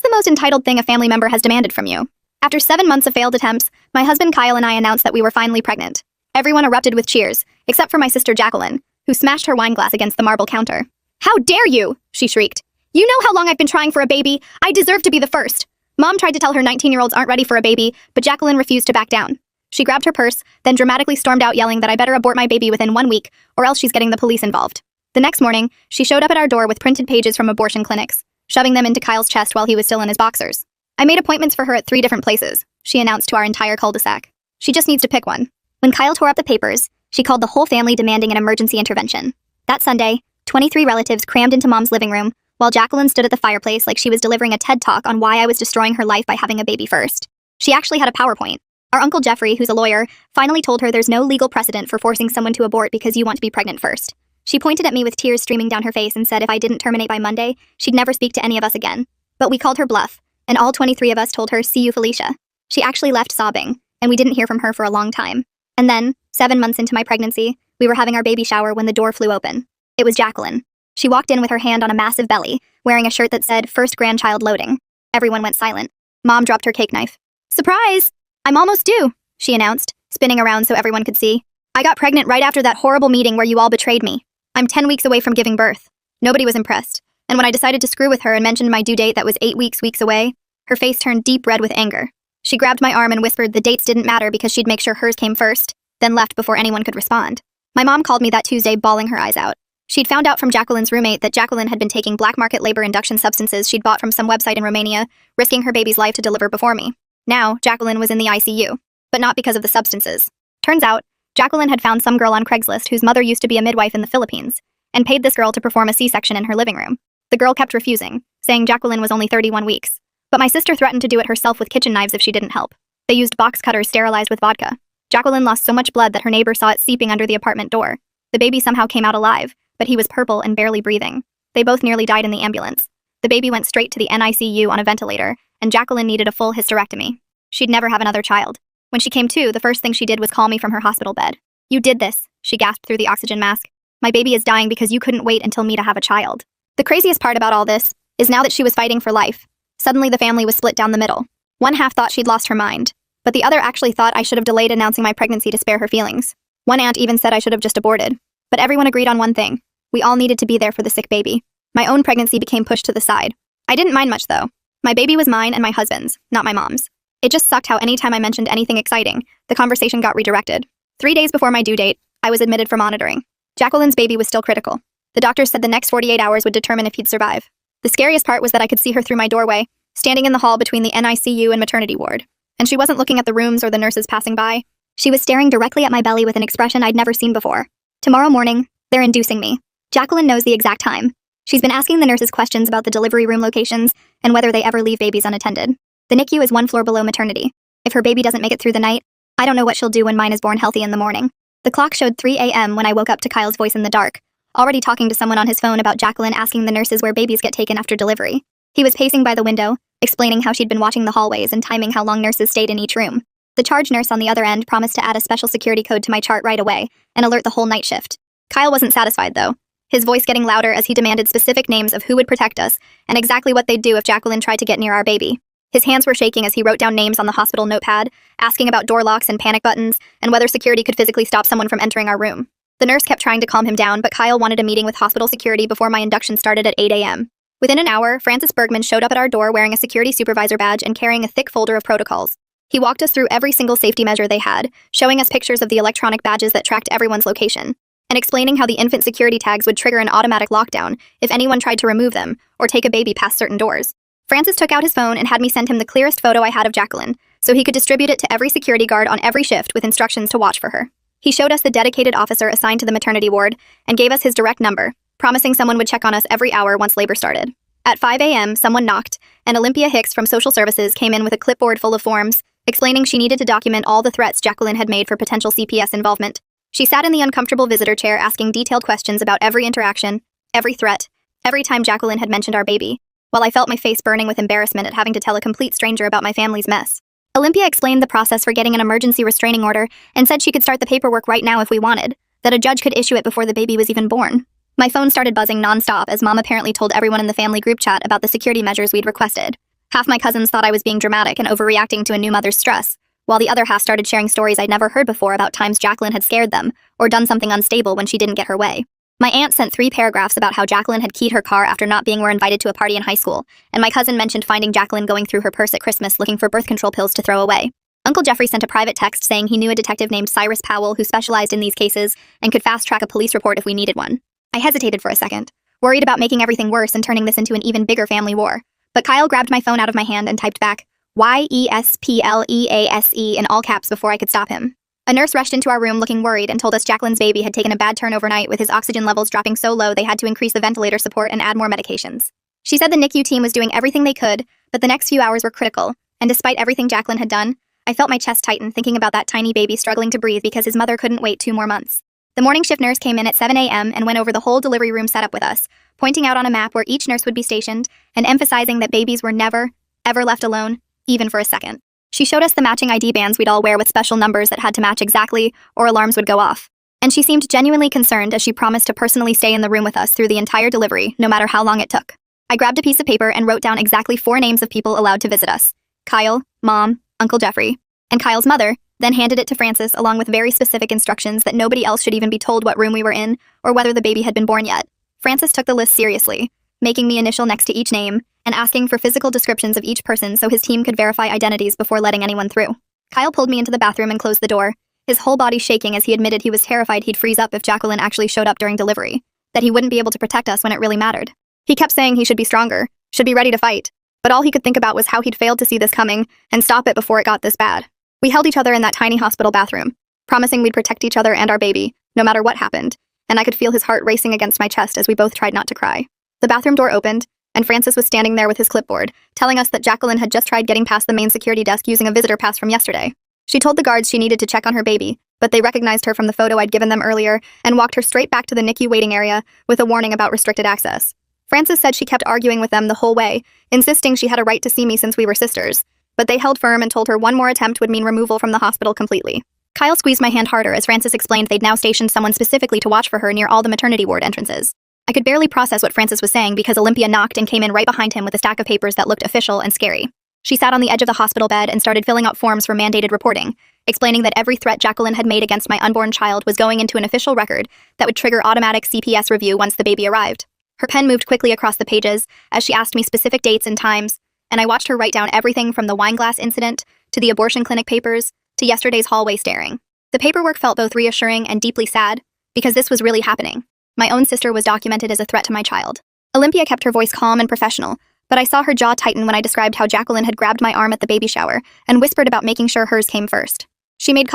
What's the most entitled thing a family member has demanded from you? After 7 months of failed attempts, my husband Kyle and I announced that we were finally pregnant. Everyone erupted with cheers, except for my sister Jacqueline, who smashed her wine glass against the marble counter. "How dare you!" she shrieked. "You know how long I've been trying for a baby? I deserve to be the first." Mom tried to tell her 19-year-olds aren't ready for a baby, but Jacqueline refused to back down. She grabbed her purse, then dramatically stormed out yelling that I better abort my baby within 1 week, or else she's getting the police involved. The next morning, she showed up at our door with printed pages from abortion clinics, shoving them into Kyle's chest while he was still in his boxers. "I made appointments for her at 3 different places," she announced to our entire cul-de-sac. "She just needs to pick one." When Kyle tore up the papers, she called the whole family demanding an emergency intervention. That Sunday, 23 relatives crammed into Mom's living room, while Jacqueline stood at the fireplace like she was delivering a TED Talk on why I was destroying her life by having a baby first. She actually had a PowerPoint. Our Uncle Jeffrey, who's a lawyer, finally told her there's no legal precedent for forcing someone to abort because you want to be pregnant first. She pointed at me with tears streaming down her face and said if I didn't terminate by Monday, she'd never speak to any of us again. But we called her bluff, and all 23 of us told her, "See you, Felicia." She actually left sobbing, and we didn't hear from her for a long time. And then, 7 months into my pregnancy, we were having our baby shower when the door flew open. It was Jacqueline. She walked in with her hand on a massive belly, wearing a shirt that said, "First grandchild loading." Everyone went silent. Mom dropped her cake knife. "Surprise! I'm almost due," she announced, spinning around so everyone could see. "I got pregnant right after that horrible meeting where you all betrayed me. I'm 10 weeks away from giving birth." Nobody was impressed, and when I decided to screw with her and mentioned my due date that was 8 weeks away, her face turned deep red with anger. She grabbed my arm and whispered the dates didn't matter because she'd make sure hers came first, then left before anyone could respond. My mom called me that Tuesday bawling her eyes out. She'd found out from Jacqueline's roommate that Jacqueline had been taking black market labor induction substances she'd bought from some website in Romania, risking her baby's life to deliver before me. Now, Jacqueline was in the ICU, but not because of the substances. Turns out, Jacqueline had found some girl on Craigslist whose mother used to be a midwife in the Philippines, and paid this girl to perform a C-section in her living room. The girl kept refusing, saying Jacqueline was only 31 weeks. But my sister threatened to do it herself with kitchen knives if she didn't help. They used box cutters sterilized with vodka. Jacqueline lost so much blood that her neighbor saw it seeping under the apartment door. The baby somehow came out alive, but he was purple and barely breathing. They both nearly died in the ambulance. The baby went straight to the NICU on a ventilator, and Jacqueline needed a full hysterectomy. She'd never have another child. When she came to, the first thing she did was call me from her hospital bed. "You did this," she gasped through the oxygen mask. "My baby is dying because you couldn't wait until me to have a child." The craziest part about all this is now that she was fighting for life, suddenly the family was split down the middle. One half thought she'd lost her mind, but the other actually thought I should have delayed announcing my pregnancy to spare her feelings. One aunt even said I should have just aborted. But everyone agreed on one thing. We all needed to be there for the sick baby. My own pregnancy became pushed to the side. I didn't mind much, though. My baby was mine and my husband's, not my mom's. It just sucked how anytime I mentioned anything exciting, the conversation got redirected. 3 days before my due date, I was admitted for monitoring. Jacqueline's baby was still critical. The doctors said the next 48 hours would determine if he'd survive. The scariest part was that I could see her through my doorway, standing in the hall between the NICU and maternity ward. And she wasn't looking at the rooms or the nurses passing by. She was staring directly at my belly with an expression I'd never seen before. "Tomorrow morning, they're inducing me." Jacqueline knows the exact time. She's been asking the nurses questions about the delivery room locations and whether they ever leave babies unattended. The NICU is 1 floor below maternity. If her baby doesn't make it through the night, I don't know what she'll do when mine is born healthy in the morning. The clock showed 3 a.m. when I woke up to Kyle's voice in the dark, already talking to someone on his phone about Jacqueline asking the nurses where babies get taken after delivery. He was pacing by the window, explaining how she'd been watching the hallways and timing how long nurses stayed in each room. The charge nurse on the other end promised to add a special security code to my chart right away and alert the whole night shift. Kyle wasn't satisfied, though, his voice getting louder as he demanded specific names of who would protect us and exactly what they'd do if Jacqueline tried to get near our baby. His hands were shaking as he wrote down names on the hospital notepad, asking about door locks and panic buttons, and whether security could physically stop someone from entering our room. The nurse kept trying to calm him down, but Kyle wanted a meeting with hospital security before my induction started at 8 a.m. Within an hour, Francis Bergman showed up at our door wearing a security supervisor badge and carrying a thick folder of protocols. He walked us through every single safety measure they had, showing us pictures of the electronic badges that tracked everyone's location, and explaining how the infant security tags would trigger an automatic lockdown if anyone tried to remove them or take a baby past certain doors. Francis took out his phone and had me send him the clearest photo I had of Jacqueline, so he could distribute it to every security guard on every shift with instructions to watch for her. He showed us the dedicated officer assigned to the maternity ward and gave us his direct number, promising someone would check on us every hour once labor started. At 5 a.m., someone knocked, and Olympia Hicks from Social Services came in with a clipboard full of forms, explaining she needed to document all the threats Jacqueline had made for potential CPS involvement. She sat in the uncomfortable visitor chair asking detailed questions about every interaction, every threat, every time Jacqueline had mentioned our baby, while I felt my face burning with embarrassment at having to tell a complete stranger about my family's mess. Olympia explained the process for getting an emergency restraining order and said she could start the paperwork right now if we wanted, that a judge could issue it before the baby was even born. My phone started buzzing nonstop as Mom apparently told everyone in the family group chat about the security measures we'd requested. Half my cousins thought I was being dramatic and overreacting to a new mother's stress, while the other half started sharing stories I'd never heard before about times Jacqueline had scared them or done something unstable when she didn't get her way. My aunt sent 3 paragraphs about how Jacqueline had keyed her car after not being invited to a party in high school, and my cousin mentioned finding Jacqueline going through her purse at Christmas looking for birth control pills to throw away. Uncle Jeffrey sent a private text saying he knew a detective named Cyrus Powell who specialized in these cases and could fast-track a police report if we needed one. I hesitated for a second, worried about making everything worse and turning this into an even bigger family war. But Kyle grabbed my phone out of my hand and typed back, YESPLEASE in all caps before I could stop him. A nurse rushed into our room looking worried and told us Jacqueline's baby had taken a bad turn overnight with his oxygen levels dropping so low they had to increase the ventilator support and add more medications. She said the NICU team was doing everything they could, but the next few hours were critical, and despite everything Jacqueline had done, I felt my chest tighten thinking about that tiny baby struggling to breathe because his mother couldn't wait 2 more months. The morning shift nurse came in at 7 a.m. and went over the whole delivery room setup with us, pointing out on a map where each nurse would be stationed and emphasizing that babies were never, ever left alone, even for a second. She showed us the matching ID bands we'd all wear with special numbers that had to match exactly, or alarms would go off. And she seemed genuinely concerned as she promised to personally stay in the room with us through the entire delivery, no matter how long it took. I grabbed a piece of paper and wrote down exactly 4 names of people allowed to visit us: Kyle, Mom, Uncle Jeffrey, and Kyle's mother, then handed it to Francis along with very specific instructions that nobody else should even be told what room we were in or whether the baby had been born yet. Francis took the list seriously, making me initial next to each name and asking for physical descriptions of each person so his team could verify identities before letting anyone through. Kyle pulled me into the bathroom and closed the door, his whole body shaking as he admitted he was terrified he'd freeze up if Jacqueline actually showed up during delivery, that he wouldn't be able to protect us when it really mattered. He kept saying he should be stronger, should be ready to fight, but all he could think about was how he'd failed to see this coming and stop it before it got this bad. We held each other in that tiny hospital bathroom, promising we'd protect each other and our baby, no matter what happened, and I could feel his heart racing against my chest as we both tried not to cry. The bathroom door opened, and Francis was standing there with his clipboard, telling us that Jacqueline had just tried getting past the main security desk using a visitor pass from yesterday. She told the guards she needed to check on her baby, but they recognized her from the photo I'd given them earlier and walked her straight back to the NICU waiting area with a warning about restricted access. Francis said she kept arguing with them the whole way, insisting she had a right to see me since we were sisters, but they held firm and told her one more attempt would mean removal from the hospital completely. Kyle squeezed my hand harder as Francis explained they'd now stationed someone specifically to watch for her near all the maternity ward entrances. I could barely process what Francis was saying because Olympia knocked and came in right behind him with a stack of papers that looked official and scary. She sat on the edge of the hospital bed and started filling out forms for mandated reporting, explaining that every threat Jacqueline had made against my unborn child was going into an official record that would trigger automatic CPS review once the baby arrived. Her pen moved quickly across the pages as she asked me specific dates and times, and I watched her write down everything from the wine glass incident to the abortion clinic papers to yesterday's hallway staring. The paperwork felt both reassuring and deeply sad because this was really happening. My own sister was documented as a threat to my child. Olympia kept her voice calm and professional, but I saw her jaw tighten when I described how Jacqueline had grabbed my arm at the baby shower and whispered about making sure hers came first. She made